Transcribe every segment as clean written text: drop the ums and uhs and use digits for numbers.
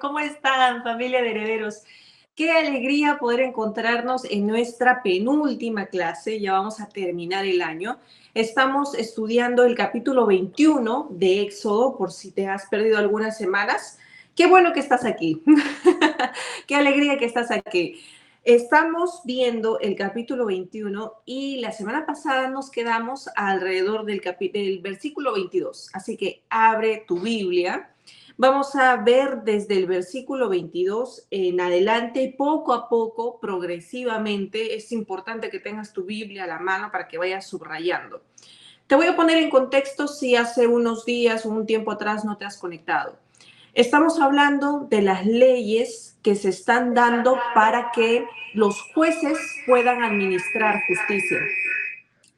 ¿Cómo están, familia de herederos? Qué alegría poder encontrarnos en nuestra penúltima clase. Ya vamos a terminar el año. Estamos estudiando el capítulo 21 de Éxodo, por si te has perdido algunas semanas. Qué bueno que estás aquí. Qué alegría que estás aquí. Estamos viendo el capítulo 21 y la semana pasada nos quedamos alrededor del versículo 22. Así que abre tu Biblia. Vamos a ver desde el versículo 22 en adelante, poco a poco, progresivamente. Es importante que tengas tu Biblia a la mano para que vayas subrayando. Te voy a poner en contexto si hace unos días o un tiempo atrás no te has conectado. Estamos hablando de las leyes que se están dando para que los jueces puedan administrar justicia.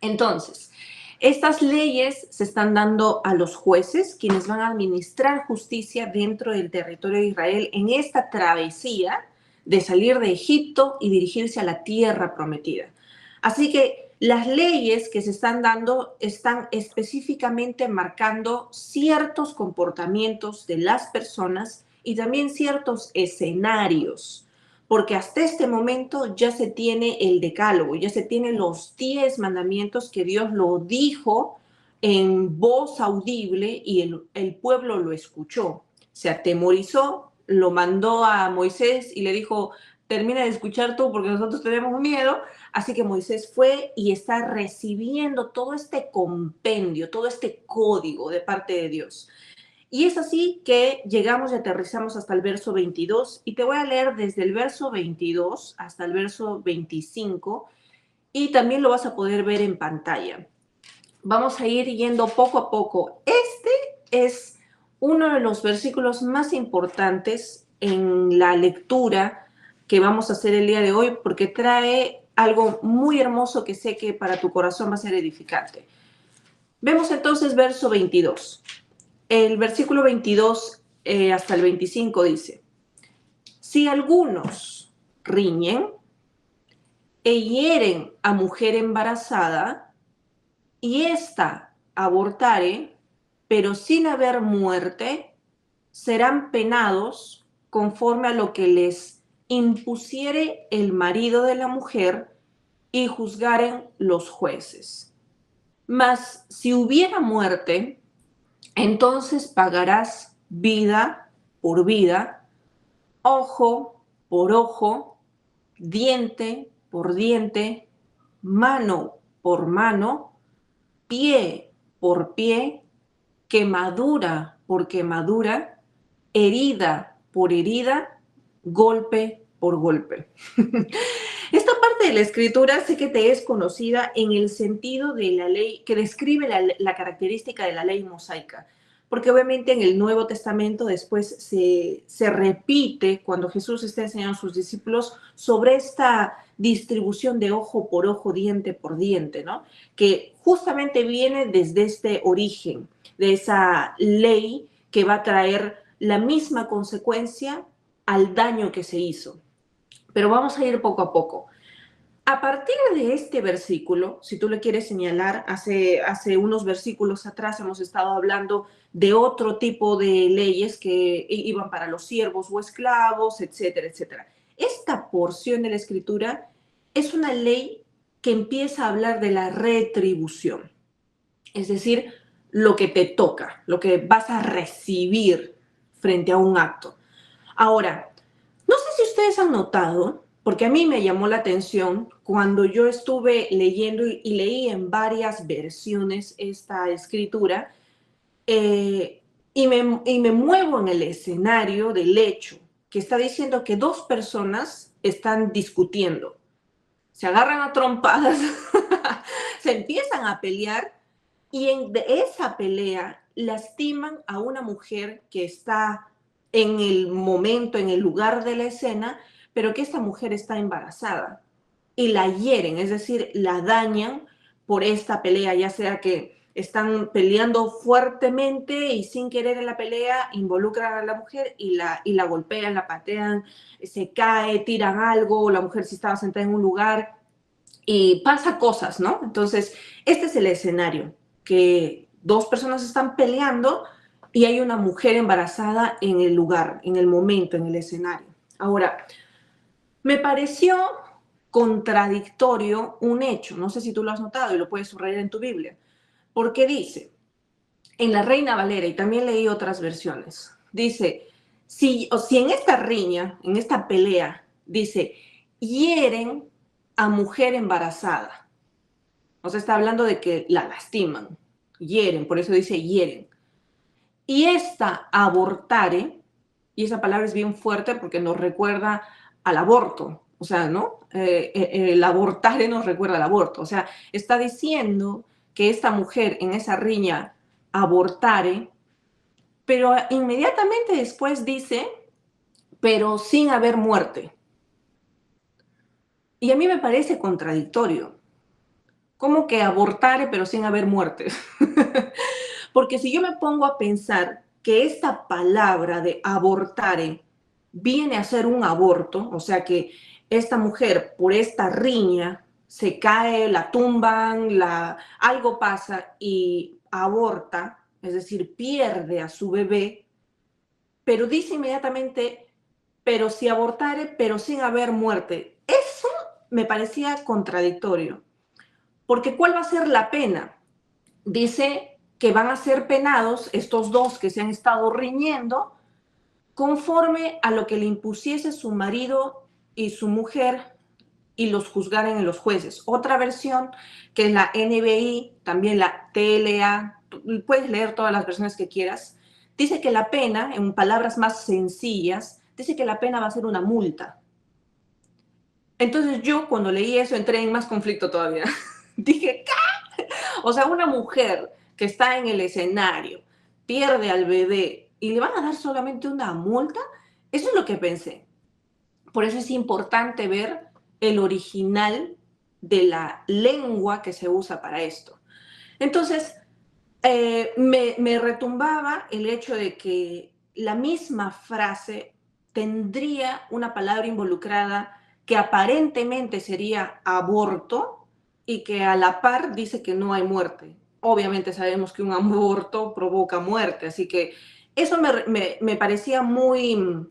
Entonces, estas leyes se están dando a los jueces, quienes van a administrar justicia dentro del territorio de Israel en esta travesía de salir de Egipto y dirigirse a la tierra prometida. Así que las leyes que se están dando están específicamente marcando ciertos comportamientos de las personas y también ciertos escenarios, porque hasta este momento ya se tiene el decálogo, ya se tienen los 10 mandamientos que Dios lo dijo en voz audible y el pueblo lo escuchó. Se atemorizó, lo mandó a Moisés y le dijo, termina de escuchar tú porque nosotros tenemos miedo. Así que Moisés fue y está recibiendo todo este compendio, todo este código de parte de Dios. Y es así que llegamos y aterrizamos hasta el verso 22 y te voy a leer desde el verso 22 hasta el verso 25 y también lo vas a poder ver en pantalla. Vamos a ir yendo poco a poco. Este es uno de los versículos más importantes en la lectura que vamos a hacer el día de hoy porque trae algo muy hermoso que sé que para tu corazón va a ser edificante. Vemos entonces verso 22. El versículo 22 hasta el 25 dice, si algunos riñen e hieren a mujer embarazada y ésta abortare, pero sin haber muerte, serán penados conforme a lo que les impusiere el marido de la mujer y juzgaren los jueces. Mas si hubiera muerte, entonces pagarás vida por vida, ojo por ojo, diente por diente, mano por mano, pie por pie, quemadura por quemadura, herida por herida, golpe por golpe. Esta parte de la escritura sé que te es conocida en el sentido de la ley que describe la característica de la ley mosaica, porque obviamente en el Nuevo Testamento después se repite cuando Jesús está enseñando a sus discípulos sobre esta distribución de ojo por ojo, diente por diente, ¿no? Que justamente viene desde este origen, de esa ley que va a traer la misma consecuencia al daño que se hizo. Pero vamos a ir poco a poco. A partir de este versículo, si tú le quieres señalar, hace unos versículos atrás hemos estado hablando de otro tipo de leyes que iban para los siervos o esclavos, etcétera, etcétera. Esta porción de la escritura es una ley que empieza a hablar de la retribución, es decir, lo que te toca, lo que vas a recibir frente a un acto. Ahora, no sé si ustedes han notado, porque a mí me llamó la atención cuando yo estuve leyendo y leí en varias versiones esta escritura, y me muevo en el escenario del hecho que está diciendo que dos personas están discutiendo, se agarran a trompadas, se empiezan a pelear y de esa pelea lastiman a una mujer que está en el momento, en el lugar de la escena, pero que esta mujer está embarazada y la hieren, es decir, la dañan por esta pelea, ya sea que están peleando fuertemente y sin querer en la pelea involucran a la mujer y la golpean, la patean, se cae, tiran algo, la mujer si estaba sentada en un lugar y pasa cosas, ¿no? Entonces, este es el escenario, que dos personas están peleando y hay una mujer embarazada en el lugar, en el momento, en el escenario. Ahora, me pareció contradictorio un hecho, no sé si tú lo has notado y lo puedes subrayar en tu Biblia, porque dice, en la Reina Valera, y también leí otras versiones, dice, si en esta riña, en esta pelea, dice, hieren a mujer embarazada, o sea, está hablando de que la lastiman, hieren, por eso dice hieren, y esta abortare, y esa palabra es bien fuerte porque nos recuerda al aborto, o sea, ¿no? El abortare nos recuerda al aborto, o sea, está diciendo que esta mujer en esa riña abortare, pero inmediatamente después dice, pero sin haber muerte. Y a mí me parece contradictorio. ¿Cómo que abortare pero sin haber muerte? Porque si yo me pongo a pensar que esta palabra de abortare viene a ser un aborto, o sea que esta mujer por esta riña se cae, la tumban, algo pasa y aborta, es decir, pierde a su bebé, pero dice inmediatamente, pero si abortare, pero sin haber muerte. Eso me parecía contradictorio, porque ¿cuál va a ser la pena? Dice que van a ser penados estos dos que se han estado riñendo conforme a lo que le impusiese su marido y su mujer y los juzgaren en los jueces. Otra versión, que es la NBI, también la TLA, puedes leer todas las versiones que quieras, dice que la pena, en palabras más sencillas, dice que la pena va a ser una multa. Entonces yo cuando leí eso entré en más conflicto todavía. Dije, ¿qué? O sea, una mujer que está en el escenario, pierde al bebé y le van a dar solamente una multa, eso es lo que pensé. Por eso es importante ver el original de la lengua que se usa para esto. Entonces, me retumbaba el hecho de que la misma frase tendría una palabra involucrada que aparentemente sería aborto y que a la par dice que no hay muerte. Obviamente sabemos que un aborto provoca muerte, así que eso me parecía muy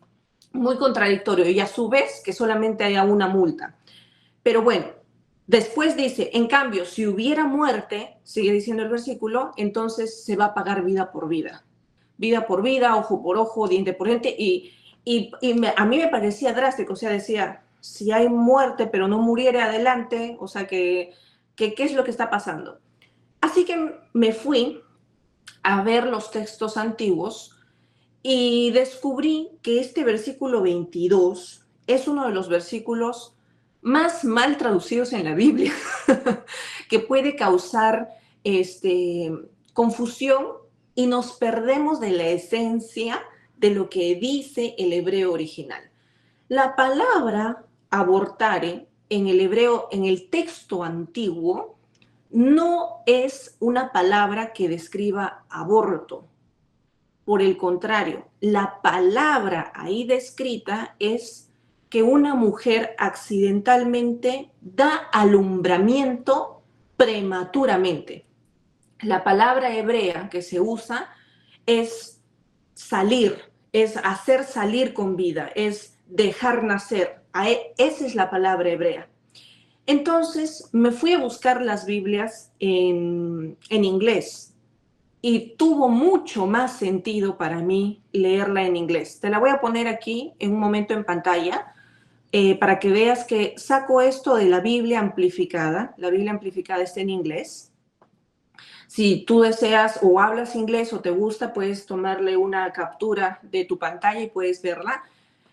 contradictorio y a su vez que solamente haya una multa. Pero bueno, después dice, en cambio, si hubiera muerte, sigue diciendo el versículo, entonces se va a pagar vida por vida. Vida por vida, ojo por ojo, diente por diente. A mí me parecía drástico, o sea, decía, si hay muerte pero no muriera adelante, o sea, ¿qué es lo que está pasando? Así que me fui a ver los textos antiguos y descubrí que este versículo 22 es uno de los versículos más mal traducidos en la Biblia, que puede causar confusión y nos perdemos de la esencia de lo que dice el hebreo original. La palabra abortare en el hebreo, en el texto antiguo, no es una palabra que describa aborto. Por el contrario, la palabra ahí descrita es que una mujer accidentalmente da alumbramiento prematuramente. La palabra hebrea que se usa es salir, es hacer salir con vida, es dejar nacer. Esa es la palabra hebrea. Entonces me fui a buscar las Biblias en inglés y tuvo mucho más sentido para mí leerla en inglés. Te la voy a poner aquí en un momento en pantalla para que veas que saco esto de la Biblia amplificada. La Biblia amplificada está en inglés. Si tú deseas o hablas inglés o te gusta, puedes tomarle una captura de tu pantalla y puedes verla.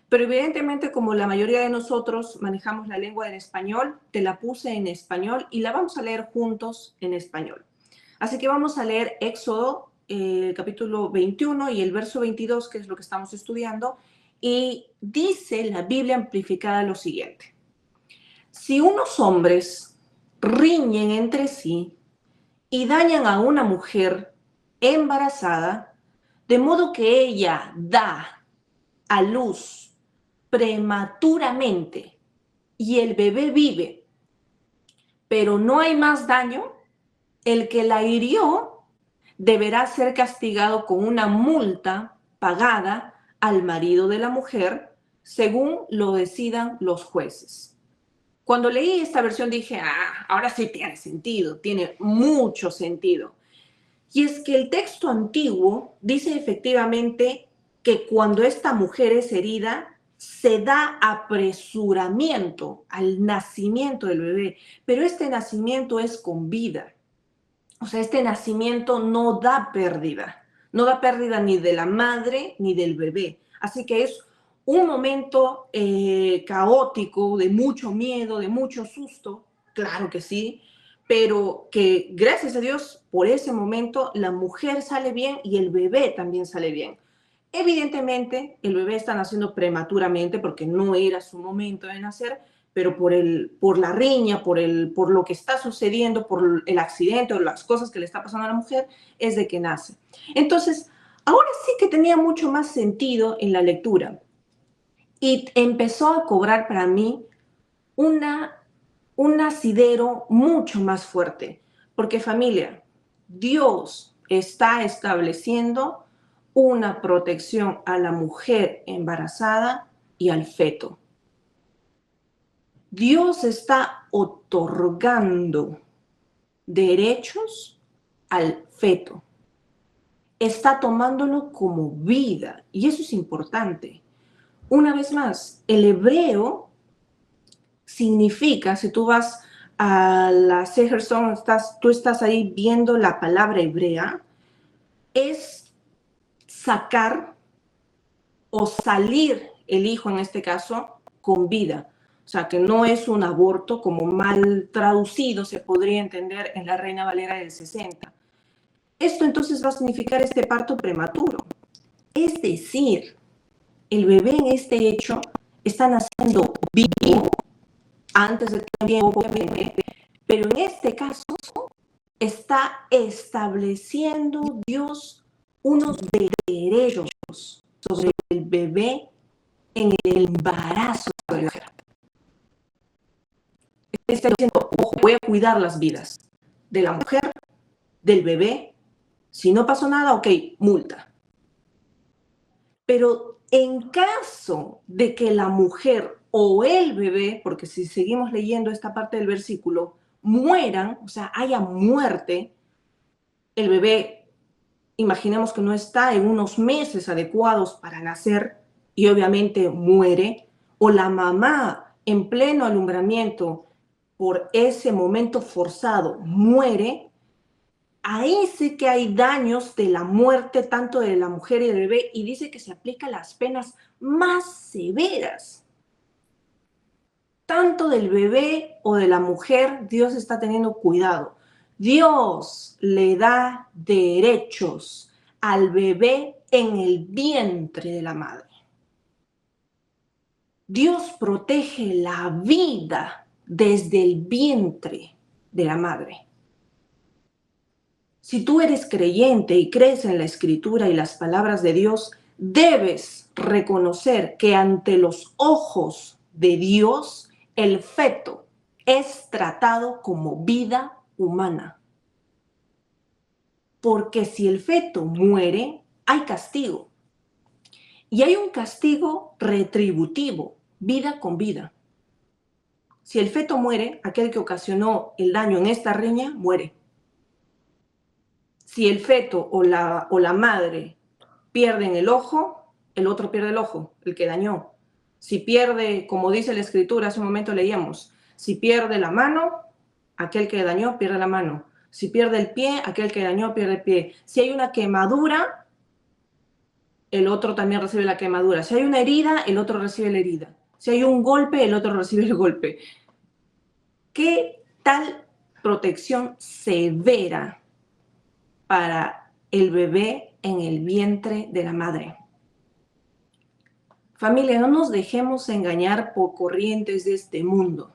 Pero evidentemente, como la mayoría de nosotros manejamos la lengua en español, te la puse en español y la vamos a leer juntos en español. Así que vamos a leer Éxodo, capítulo 21 y el verso 22, que es lo que estamos estudiando, y dice la Biblia amplificada lo siguiente. Si unos hombres riñen entre sí y dañan a una mujer embarazada, de modo que ella da a luz prematuramente y el bebé vive, pero no hay más daño, el que la hirió deberá ser castigado con una multa pagada al marido de la mujer, según lo decidan los jueces. Cuando leí esta versión dije, ahora sí tiene sentido, tiene mucho sentido. Y es que el texto antiguo dice efectivamente que cuando esta mujer es herida, se da apresuramiento al nacimiento del bebé, pero este nacimiento es con vida. O sea, este nacimiento no da pérdida. No da pérdida ni de la madre ni del bebé. Así que es un momento caótico, de mucho miedo, de mucho susto, claro que sí, pero que gracias a Dios por ese momento la mujer sale bien y el bebé también sale bien. Evidentemente, el bebé está naciendo prematuramente porque no era su momento de nacer, pero por la riña, por lo que está sucediendo, por el accidente o las cosas que le está pasando a la mujer, es de que nace. Entonces, ahora sí que tenía mucho más sentido en la lectura y empezó a cobrar para mí un asidero mucho más fuerte, porque familia, Dios está estableciendo una protección a la mujer embarazada y al feto. Dios está otorgando derechos al feto. Está tomándolo como vida y eso es importante. Una vez más, el hebreo significa, si tú vas a la Seher Song, tú estás ahí viendo la palabra hebrea, es sacar o salir el hijo, en este caso, con vida. O sea, que no es un aborto como mal traducido se podría entender en la Reina Valera del 60. Esto entonces va a significar este parto prematuro. Es decir, el bebé en este hecho está naciendo vivo, antes de tiempo, obviamente, pero en este caso está estableciendo Dios unos derechos sobre el bebé en el embarazo de la mujer. Está diciendo, ojo, voy a cuidar las vidas de la mujer, del bebé. Si no pasó nada, ok, multa. Pero en caso de que la mujer o el bebé, porque si seguimos leyendo esta parte del versículo, mueran, o sea, haya muerte, el bebé, imaginemos que no está en unos meses adecuados para nacer y obviamente muere, o la mamá en pleno alumbramiento por ese momento forzado muere, ahí sí que hay daños de la muerte tanto de la mujer y del bebé y dice que se aplican las penas más severas. Tanto del bebé o de la mujer, Dios está teniendo cuidado. Dios le da derechos al bebé en el vientre de la madre. Dios protege la vida desde el vientre de la madre. Si tú eres creyente y crees en la Escritura y las palabras de Dios, debes reconocer que ante los ojos de Dios, el feto es tratado como vida humana. Porque si el feto muere, hay castigo. Y hay un castigo retributivo, vida con vida. Si el feto muere, aquel que ocasionó el daño en esta riña, muere. Si el feto o la madre pierden el ojo, el otro pierde el ojo, el que dañó. Si pierde, como dice la Escritura, hace un momento leíamos, si pierde la mano, aquel que dañó pierde la mano. Si pierde el pie, aquel que dañó pierde el pie. Si hay una quemadura, el otro también recibe la quemadura. Si hay una herida, el otro recibe la herida. Si hay un golpe, el otro recibe el golpe. ¿Qué tal protección severa para el bebé en el vientre de la madre? Familia, no nos dejemos engañar por corrientes de este mundo.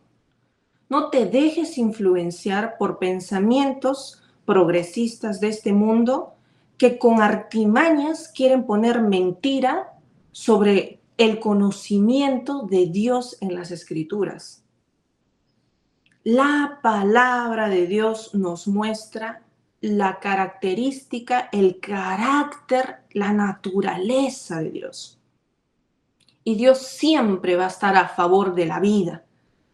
No te dejes influenciar por pensamientos progresistas de este mundo que con artimañas quieren poner mentira sobre el conocimiento de Dios en las Escrituras. La palabra de Dios nos muestra la característica, el carácter, la naturaleza de Dios. Y Dios siempre va a estar a favor de la vida.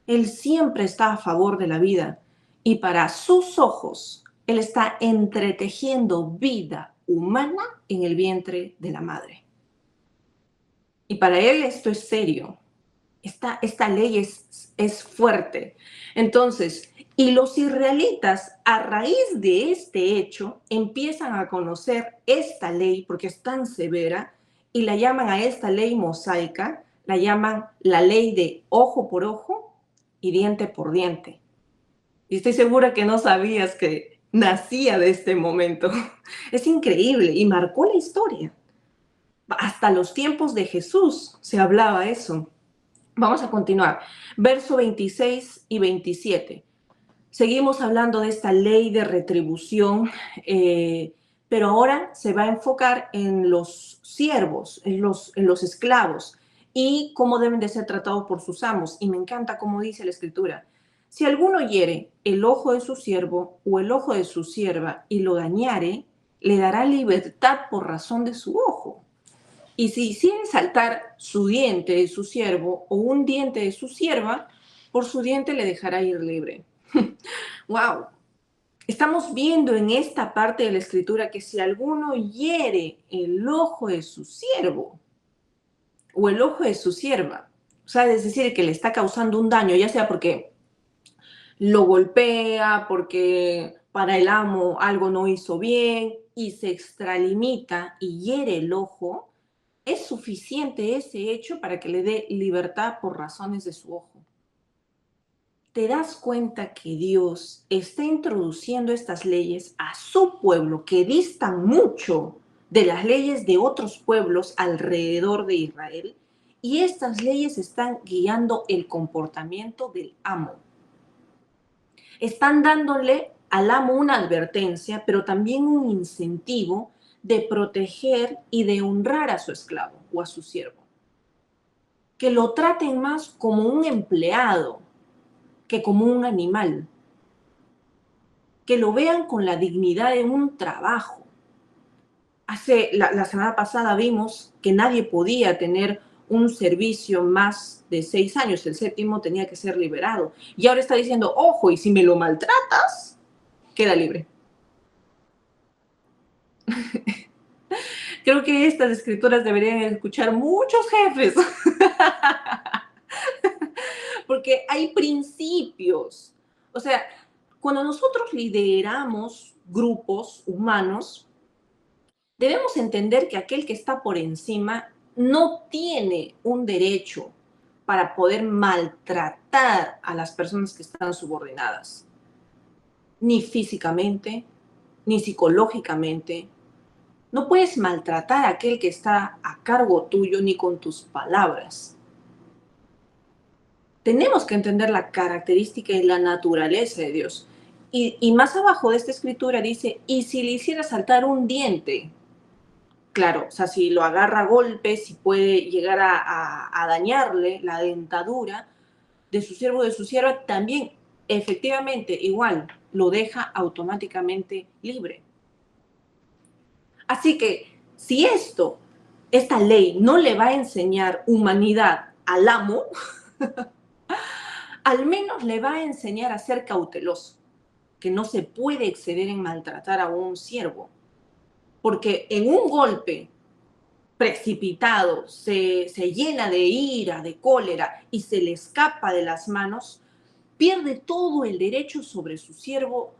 Él siempre está a favor de la vida. Y para sus ojos, Él está entretejiendo vida humana en el vientre de la madre. Y para Él esto es serio. Esta ley es fuerte. Entonces, y los israelitas, a raíz de este hecho, empiezan a conocer esta ley porque es tan severa y la llaman a esta ley mosaica, la llaman la ley de ojo por ojo y diente por diente. Y estoy segura que no sabías que nacía de este momento. Es increíble y marcó la historia. Hasta los tiempos de Jesús se hablaba eso. Vamos a continuar. Verso 26 y 27. Seguimos hablando de esta ley de retribución, pero ahora se va a enfocar en los siervos, en los esclavos y cómo deben de ser tratados por sus amos. Y me encanta cómo dice la Escritura. Si alguno hiere el ojo de su siervo o el ojo de su sierva y lo dañare, le dará libertad por razón de su ojo. Y si hicieren saltar su diente de su siervo o un diente de su sierva, por su diente le dejará ir libre. ¡Wow! Estamos viendo en esta parte de la Escritura que si alguno hiere el ojo de su siervo o el ojo de su sierva, o sea, es decir, que le está causando un daño, ya sea porque lo golpea, porque para el amo algo no hizo bien y se extralimita y hiere el ojo, es suficiente ese hecho para que le dé libertad por razones de su ojo. ¿Te das cuenta que Dios está introduciendo estas leyes a su pueblo que distan mucho de las leyes de otros pueblos alrededor de Israel? Y estas leyes están guiando el comportamiento del amo. Están dándole al amo una advertencia, pero también un incentivo de proteger y de honrar a su esclavo o a su siervo. Que lo traten más como un empleado que como un animal. Que lo vean con la dignidad de un trabajo. La semana pasada vimos que nadie podía tener un servicio más de 6 años. El séptimo tenía que ser liberado. Y ahora está diciendo, ojo, y si me lo maltratas, queda libre. Creo que estas escrituras deberían escuchar muchos jefes. Porque hay principios. O sea, cuando nosotros lideramos grupos humanos, debemos entender que aquel que está por encima no tiene un derecho para poder maltratar a las personas que están subordinadas. Ni físicamente, ni psicológicamente. No puedes maltratar a aquel que está a cargo tuyo ni con tus palabras. Tenemos que entender la característica y la naturaleza de Dios. Y más abajo de esta escritura dice, y si le hiciera saltar un diente, claro, o sea, si lo agarra a golpes, si puede llegar a dañarle la dentadura de su siervo o de su sierva, también efectivamente igual lo deja automáticamente libre. Así que si esta ley no le va a enseñar humanidad al amo, al menos le va a enseñar a ser cauteloso, que no se puede exceder en maltratar a un siervo, porque en un golpe precipitado se llena de ira, de cólera y se le escapa de las manos, pierde todo el derecho sobre su siervo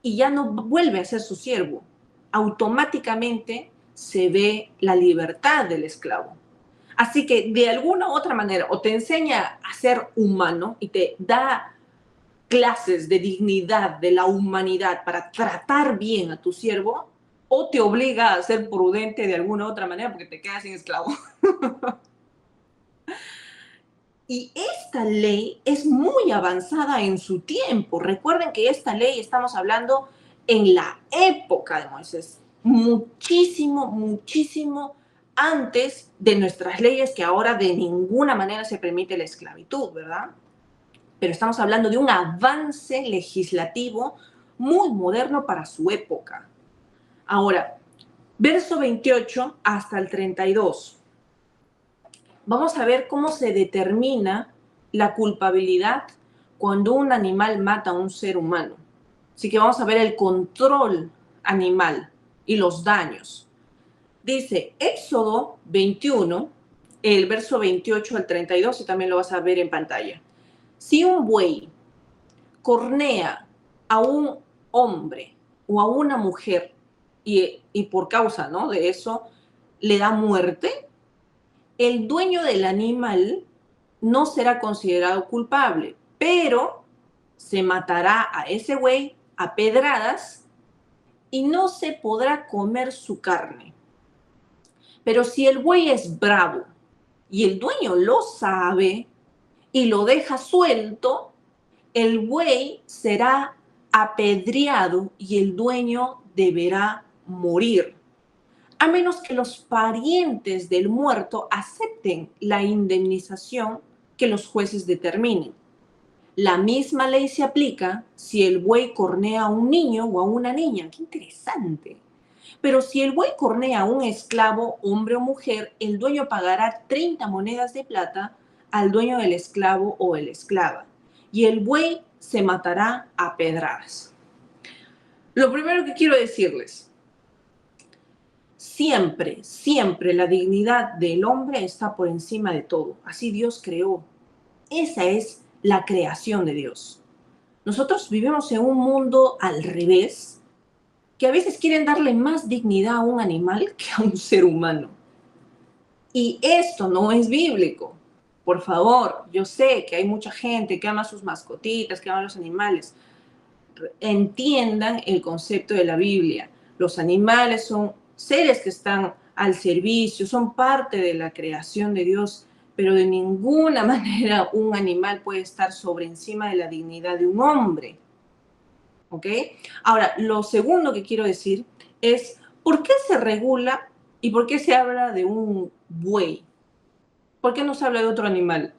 y ya no vuelve a ser su siervo. Automáticamente se ve la libertad del esclavo. Así que de alguna u otra manera, o te enseña a ser humano y te da clases de dignidad, de la humanidad para tratar bien a tu siervo, o te obliga a ser prudente de alguna u otra manera porque te quedas sin esclavo. Y esta ley es muy avanzada en su tiempo. Recuerden que esta ley estamos hablando en la época de Moisés, muchísimo, muchísimo antes de nuestras leyes, que ahora de ninguna manera se permite la esclavitud, ¿verdad? Pero estamos hablando de un avance legislativo muy moderno para su época. Ahora, verso 28 hasta el 32. Vamos a ver cómo se determina la culpabilidad cuando un animal mata a un ser humano. Así que vamos a ver el control animal y los daños. Dice Éxodo 21, el verso 28 al 32, y también lo vas a ver en pantalla. Si un buey cornea a un hombre o a una mujer y por causa, ¿no?, de eso le da muerte, el dueño del animal no será considerado culpable, pero se matará a ese buey a pedradas y no se podrá comer su carne. Pero si el buey es bravo y el dueño lo sabe y lo deja suelto, el buey será apedreado y el dueño deberá morir, a menos que los parientes del muerto acepten la indemnización que los jueces determinen. La misma ley se aplica si el buey cornea a un niño o a una niña. ¡Qué interesante! Pero si el buey cornea a un esclavo, hombre o mujer, el dueño pagará 30 monedas de plata al dueño del esclavo o la esclava, y el buey se matará a pedradas. Lo primero que quiero decirles: siempre, siempre la dignidad del hombre está por encima de todo. Así Dios creó. Esa es la creación de Dios. Nosotros vivimos en un mundo al revés, que a veces quieren darle más dignidad a un animal que a un ser humano. Y esto no es bíblico. Por favor, yo sé que hay mucha gente que ama a sus mascotitas, que ama a los animales. Entiendan el concepto de la Biblia. Los animales son seres que están al servicio, son parte de la creación de Dios, pero de ninguna manera un animal puede estar sobre encima de la dignidad de un hombre. ¿Ok? Ahora, lo segundo que quiero decir es, ¿por qué se regula y por qué se habla de un buey? ¿Por qué no se habla de otro animal?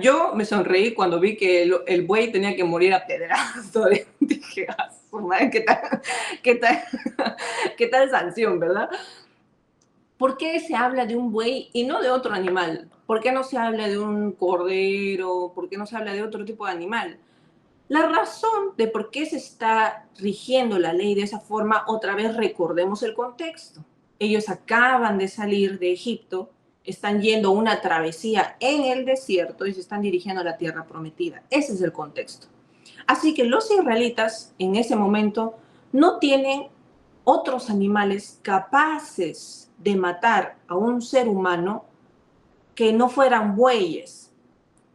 Yo me sonreí cuando vi que el buey tenía que morir a pedrazo. Dije, madre, qué tal sanción, ¿verdad? ¿Por qué se habla de un buey y no de otro animal? ¿Por qué no se habla de un cordero? ¿Por qué no se habla de otro tipo de animal? La razón de por qué se está rigiendo la ley de esa forma, otra vez recordemos el contexto. Ellos acaban de salir de Egipto, están yendo una travesía en el desierto y se están dirigiendo a la tierra prometida. Ese es el contexto. Así que los israelitas en ese momento no tienen otros animales capaces de matar a un ser humano que no fueran bueyes,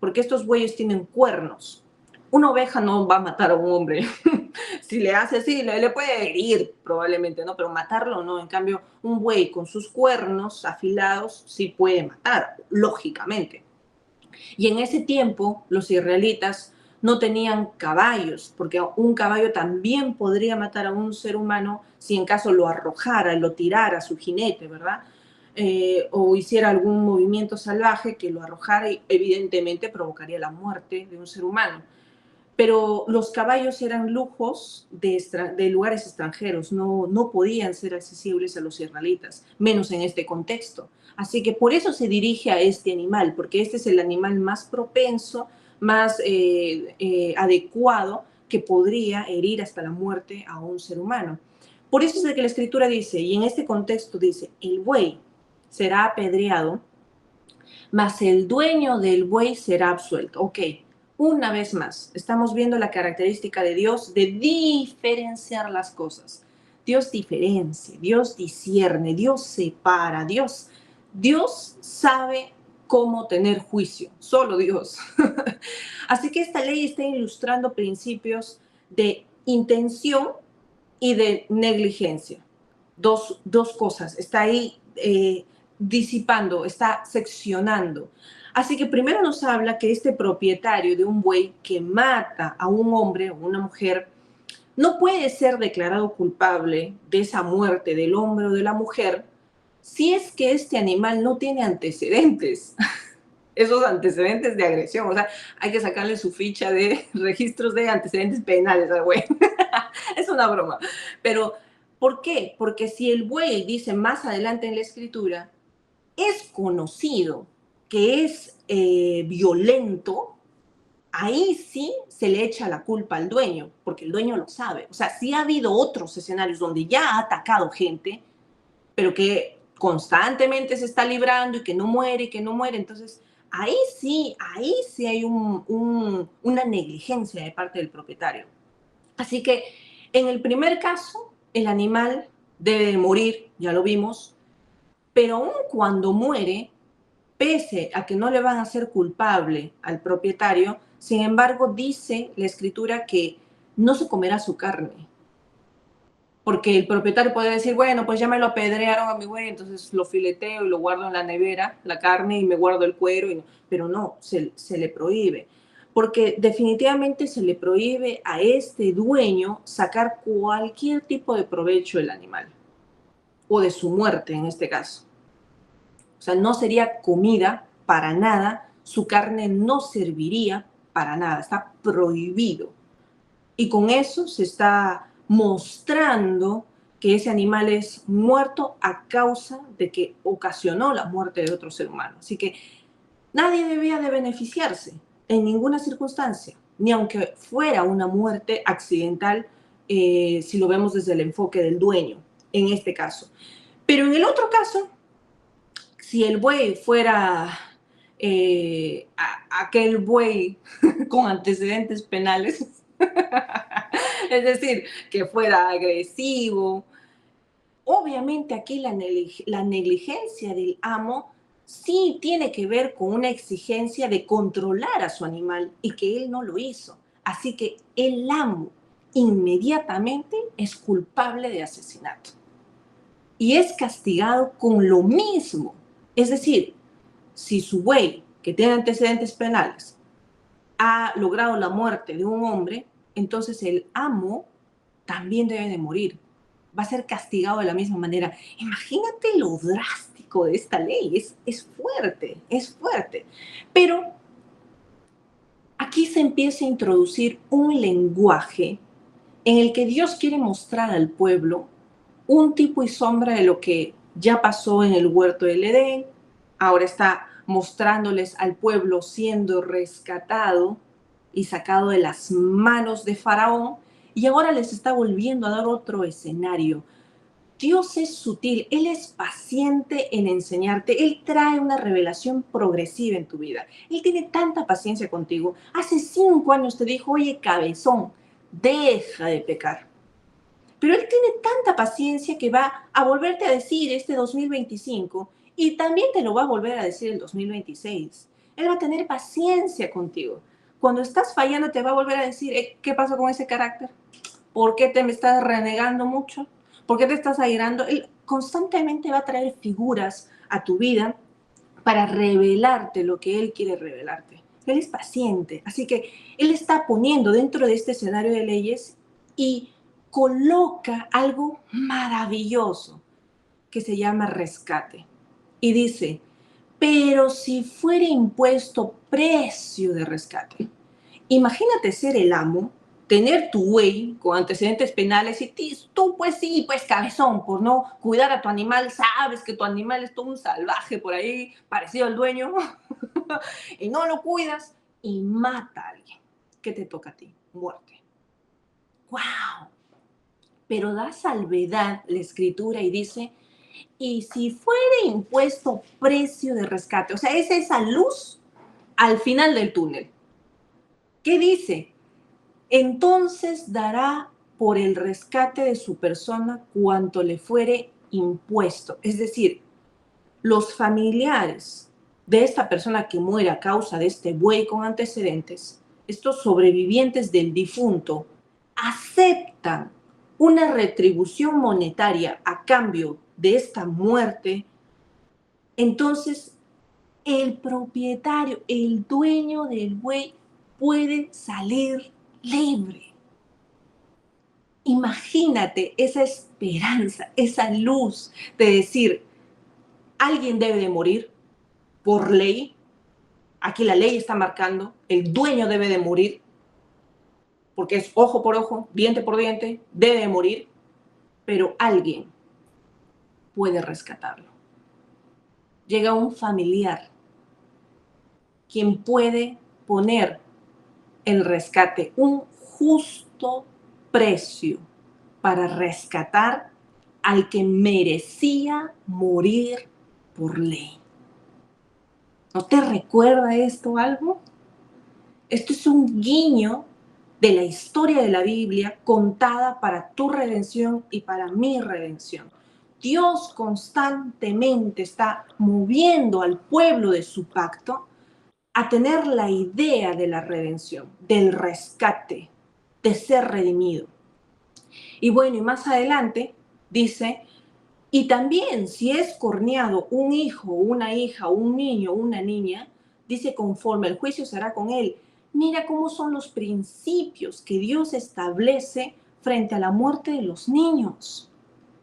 porque estos bueyes tienen cuernos. Una oveja no va a matar a un hombre. Si le hace así, le puede herir probablemente, ¿no? Pero matarlo no. En cambio, un buey con sus cuernos afilados sí puede matar, lógicamente. Y en ese tiempo, los israelitas no tenían caballos, porque un caballo también podría matar a un ser humano si en caso lo arrojara, lo tirara a su jinete, ¿verdad? O hiciera algún movimiento salvaje que lo arrojara y evidentemente provocaría la muerte de un ser humano. Pero los caballos eran lujos de lugares extranjeros, no podían ser accesibles a los israelitas, menos en este contexto. Así que por eso se dirige a este animal, porque este es el animal más propenso, más adecuado, que podría herir hasta la muerte a un ser humano. Por eso es de que la Escritura dice, y en este contexto dice, el buey será apedreado, mas el dueño del buey será absuelto. Ok. Una vez más, estamos viendo la característica de Dios de diferenciar las cosas. Dios diferencia, Dios discierne, Dios separa, Dios sabe cómo tener juicio, solo Dios. Así que esta ley está ilustrando principios de intención y de negligencia. Dos cosas, está ahí disipando, está seccionando. Así que primero nos habla que este propietario de un buey que mata a un hombre o una mujer no puede ser declarado culpable de esa muerte del hombre o de la mujer si es que este animal no tiene antecedentes. esos antecedentes de agresión. O sea, hay que sacarle su ficha de registros de antecedentes penales al güey. Es una broma. Pero, ¿por qué? Porque si el buey dice más adelante en la escritura, es conocido que es violento, ahí sí se le echa la culpa al dueño, porque el dueño lo sabe. O sea, sí ha habido otros escenarios donde ya ha atacado gente, pero que constantemente se está librando y que no muere, y que no muere. Entonces, ahí sí hay una negligencia de parte del propietario. Así que en el primer caso, el animal debe de morir, ya lo vimos, pero aun cuando muere, pese a que no le van a hacer culpable al propietario, sin embargo, dice la escritura que no se comerá su carne. Porque el propietario puede decir, bueno, pues ya me lo apedrearon a mi güey, entonces lo fileteo y lo guardo en la nevera, la carne, y me guardo el cuero, pero no, se le prohíbe. Porque definitivamente se le prohíbe a este dueño sacar cualquier tipo de provecho del animal, o de su muerte en este caso. O sea, no sería comida para nada, su carne no serviría para nada, está prohibido. Y con eso se está mostrando que ese animal es muerto a causa de que ocasionó la muerte de otro ser humano. Así que nadie debía de beneficiarse en ninguna circunstancia, ni aunque fuera una muerte accidental, si lo vemos desde el enfoque del dueño, en este caso. Pero en el otro caso, si el buey fuera aquel buey con antecedentes penales, es decir, que fuera agresivo, obviamente aquí la negligencia del amo sí tiene que ver con una exigencia de controlar a su animal y que él no lo hizo. Así que el amo inmediatamente es culpable de asesinato y es castigado con lo mismo. Es decir, si su buey, que tiene antecedentes penales, ha logrado la muerte de un hombre, entonces el amo también debe de morir. Va a ser castigado de la misma manera. Imagínate lo drástico de esta ley. Es fuerte, es fuerte. Pero aquí se empieza a introducir un lenguaje en el que Dios quiere mostrar al pueblo un tipo y sombra de lo que ya pasó en el huerto del Edén. Ahora está mostrándoles al pueblo siendo rescatado y sacado de las manos de Faraón, y ahora les está volviendo a dar otro escenario. Dios es sutil, Él es paciente en enseñarte, Él trae una revelación progresiva en tu vida. Él tiene tanta paciencia contigo. Hace 5 años te dijo, oye, cabezón, deja de pecar. Pero Él tiene tanta paciencia que va a volverte a decir este 2025 y también te lo va a volver a decir el 2026. Él va a tener paciencia contigo. Cuando estás fallando te va a volver a decir, ¿qué pasó con ese carácter? ¿Por qué te me estás renegando mucho? ¿Por qué te estás airando? Él constantemente va a traer figuras a tu vida para revelarte lo que Él quiere revelarte. Él es paciente, así que Él está poniendo dentro de este escenario de leyes y coloca algo maravilloso que se llama rescate. Y dice, pero si fuera impuesto precio de rescate. Imagínate ser el amo, tener tu buey con antecedentes penales y tú pues sí, pues cabezón, por no cuidar a tu animal, sabes que tu animal es todo un salvaje por ahí, parecido al dueño, y no lo cuidas y mata a alguien. ¿Qué te toca a ti? Muerte. ¡Wow! Pero da salvedad la escritura y dice, y si fuera impuesto precio de rescate, o sea, es esa luz al final del túnel. ¿Qué dice? Entonces dará por el rescate de su persona cuanto le fuere impuesto. Es decir, los familiares de esta persona que muere a causa de este buey con antecedentes, estos sobrevivientes del difunto, aceptan una retribución monetaria a cambio de esta muerte. Entonces el propietario, el dueño del buey, puede salir libre. Imagínate esa esperanza, esa luz de decir, alguien debe de morir por ley, Aquí la ley está marcando, el dueño debe de morir, porque es ojo por ojo, diente por diente, debe de morir, pero alguien puede rescatarlo. Llega un familiar quien puede poner el rescate, un justo precio para rescatar al que merecía morir por ley. ¿No te recuerda esto algo? Esto es un guiño de la historia de la Biblia contada para tu redención y para mi redención. Dios constantemente está moviendo al pueblo de su pacto a tener la idea de la redención, del rescate, de ser redimido. Y bueno, y más adelante dice, y también si es corneado un hijo, una hija, un niño, una niña, dice conforme el juicio será con él. Mira cómo son los principios que Dios establece frente a la muerte de los niños,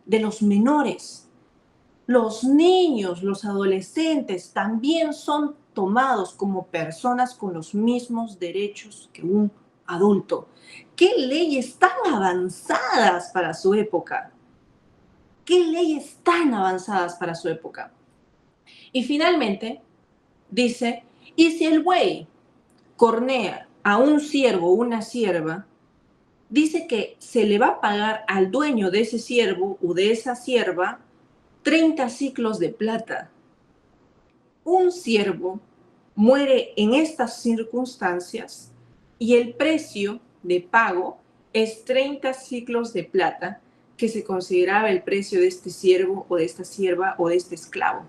de los menores. Los niños, los adolescentes también son tomados como personas con los mismos derechos que un adulto. ¿Qué leyes tan avanzadas para su época? ¿Qué leyes tan avanzadas para su época? Y finalmente dice, y si el buey cornea a un siervo o una sierva, dice que se le va a pagar al dueño de ese siervo o de esa sierva 30 siclos de plata. Un siervo muere en estas circunstancias y el precio de pago es 30 siclos de plata, que se consideraba el precio de este siervo o de esta sierva o de este esclavo.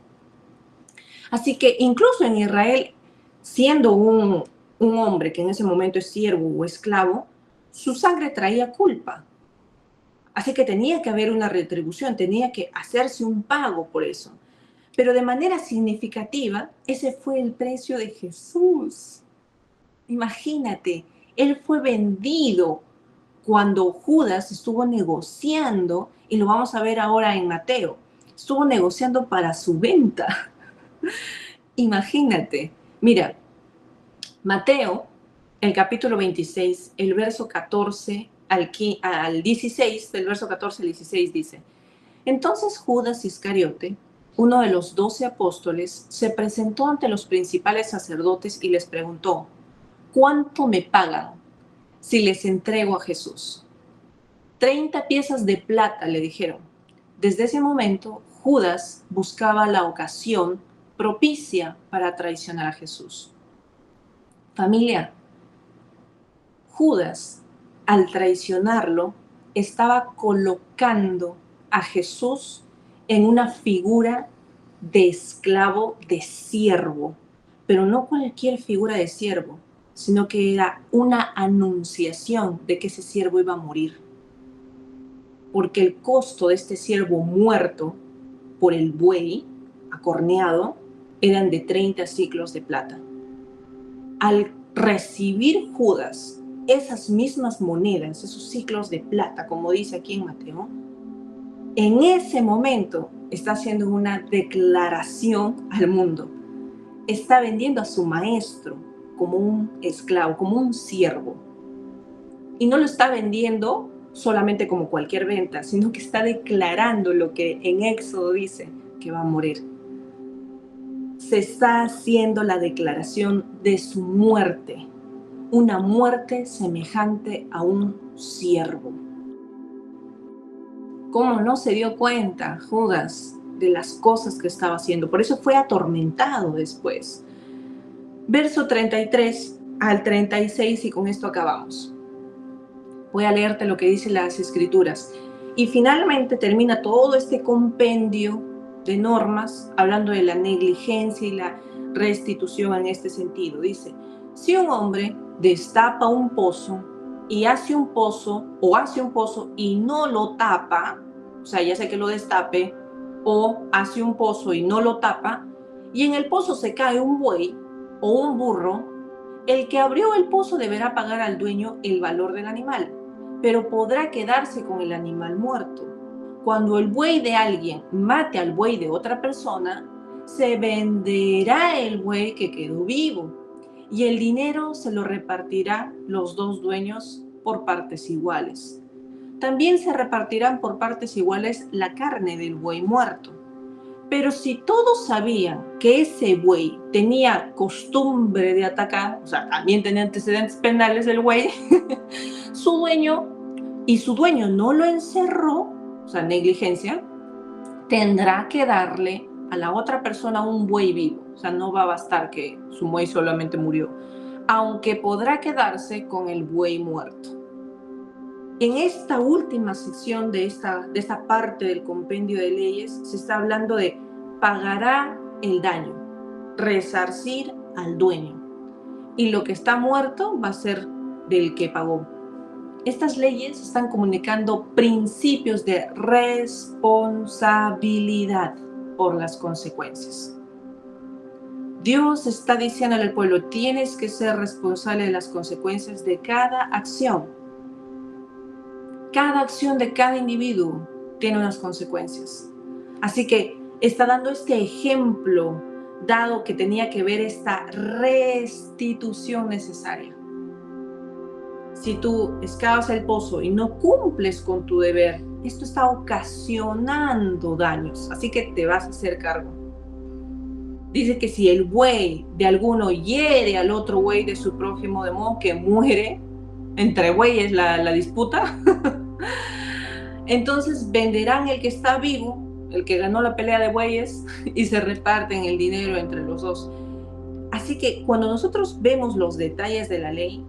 Así que incluso en Israel, siendo un hombre que en ese momento es siervo o esclavo, su sangre traía culpa. Así que tenía que haber una retribución, tenía que hacerse un pago por eso. Pero de manera significativa, ese fue el precio de Jesús. Imagínate, él fue vendido cuando Judas estuvo negociando, y lo vamos a ver ahora en Mateo, estuvo negociando para su venta. Imagínate, mira, Mateo, el capítulo 26, el verso 14 al 16, del verso 14 al 16 dice, entonces Judas Iscariote, uno de los 12 apóstoles, se presentó ante los principales sacerdotes y les preguntó, ¿cuánto me pagan si les entrego a Jesús? 30 piezas de plata, le dijeron. Desde ese momento, Judas buscaba la ocasión propicia para traicionar a Jesús. Familia, Judas, al traicionarlo, estaba colocando a Jesús en una figura de esclavo, de siervo, pero no cualquier figura de siervo, sino que era una anunciación de que ese siervo iba a morir. Porque el costo de este siervo muerto por el buey acorneado eran de 30 siclos de plata. Al recibir Judas esas mismas monedas, esos siclos de plata, como dice aquí en Mateo, en ese momento está haciendo una declaración al mundo. Está vendiendo a su maestro como un esclavo, como un siervo. Y no lo está vendiendo solamente como cualquier venta, sino que está declarando lo que en Éxodo dice, que va a morir. Se está haciendo la declaración de su muerte, una muerte semejante a un siervo. ¿Cómo no se dio cuenta Judas de las cosas que estaba haciendo? Por eso fue atormentado después. Verso 33 al 36 y con esto acabamos. Voy a leerte lo que dicen las Escrituras. Y finalmente termina todo este compendio de normas hablando de la negligencia y la restitución en este sentido. Dice, si un hombre destapa un pozo y hace un pozo y no lo tapa, o sea, ya sea que lo destape o hace un pozo y no lo tapa, y en el pozo se cae un buey o un burro, el que abrió el pozo deberá pagar al dueño el valor del animal, pero podrá quedarse con el animal muerto. Cuando el buey de alguien mate al buey de otra persona, se venderá el buey que quedó vivo y el dinero se lo repartirá los dos dueños por partes iguales. También se repartirán por partes iguales la carne del buey muerto. Pero si todos sabían que ese buey tenía costumbre de atacar, o sea, también tenía antecedentes penales el buey, su dueño no lo encerró, o sea, negligencia, tendrá que darle a la otra persona un buey vivo. O sea, no va a bastar que su buey solamente murió, aunque podrá quedarse con el buey muerto. En esta última sección de esta parte del compendio de leyes se está hablando de pagará el daño, resarcir al dueño, y lo que está muerto va a ser del que pagó. Estas leyes están comunicando principios de responsabilidad por las consecuencias. Dios está diciendo al pueblo, tienes que ser responsable de las consecuencias de cada acción. Cada acción de cada individuo tiene unas consecuencias. Así que está dando este ejemplo, dado que tenía que ver esta restitución necesaria. Si tú excavas el pozo y no cumples con tu deber, esto está ocasionando daños, así que te vas a hacer cargo. Dice que si el buey de alguno hiere al otro buey de su prójimo, de modo que muere, entre bueyes la disputa, entonces venderán el que está vivo, el que ganó la pelea de bueyes, y se reparten el dinero entre los dos. Así que cuando nosotros vemos los detalles de la ley,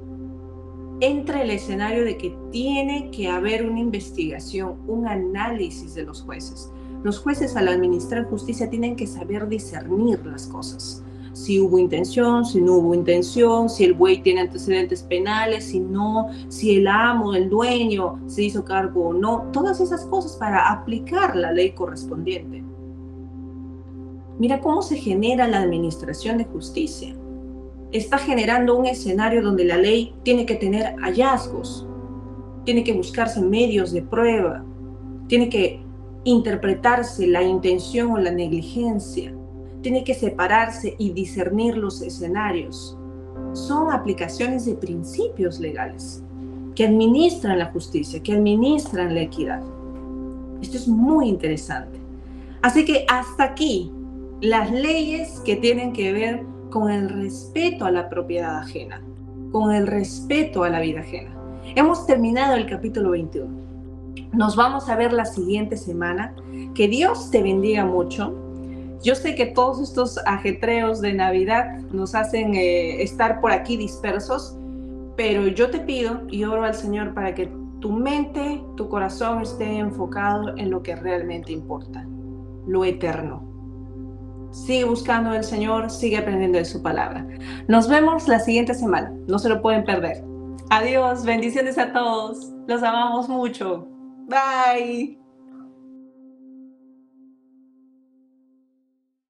entra el escenario de que tiene que haber una investigación, un análisis de los jueces. Los jueces, al administrar justicia, tienen que saber discernir las cosas. Si hubo intención, si no hubo intención, si el buey tiene antecedentes penales, si no, si el amo, el dueño se hizo cargo o no. Todas esas cosas para aplicar la ley correspondiente. Mira cómo se genera la administración de justicia. Está generando un escenario donde la ley tiene que tener hallazgos, tiene que buscarse medios de prueba, tiene que interpretarse la intención o la negligencia, tiene que separarse y discernir los escenarios. Son aplicaciones de principios legales que administran la justicia, que administran la equidad. Esto es muy interesante. Así que hasta aquí las leyes que tienen que ver con el respeto a la propiedad ajena, con el respeto a la vida ajena. Hemos terminado el capítulo 21. Nos vamos a ver la siguiente semana. Que Dios te bendiga mucho. Yo sé que todos estos ajetreos de Navidad nos hacen estar por aquí dispersos, pero yo te pido y oro al Señor para que tu mente, tu corazón esté enfocado en lo que realmente importa, lo eterno. Sigue buscando al Señor, sigue aprendiendo de su palabra. Nos vemos la siguiente semana, no se lo pueden perder. Adiós, bendiciones a todos, los amamos mucho. Bye.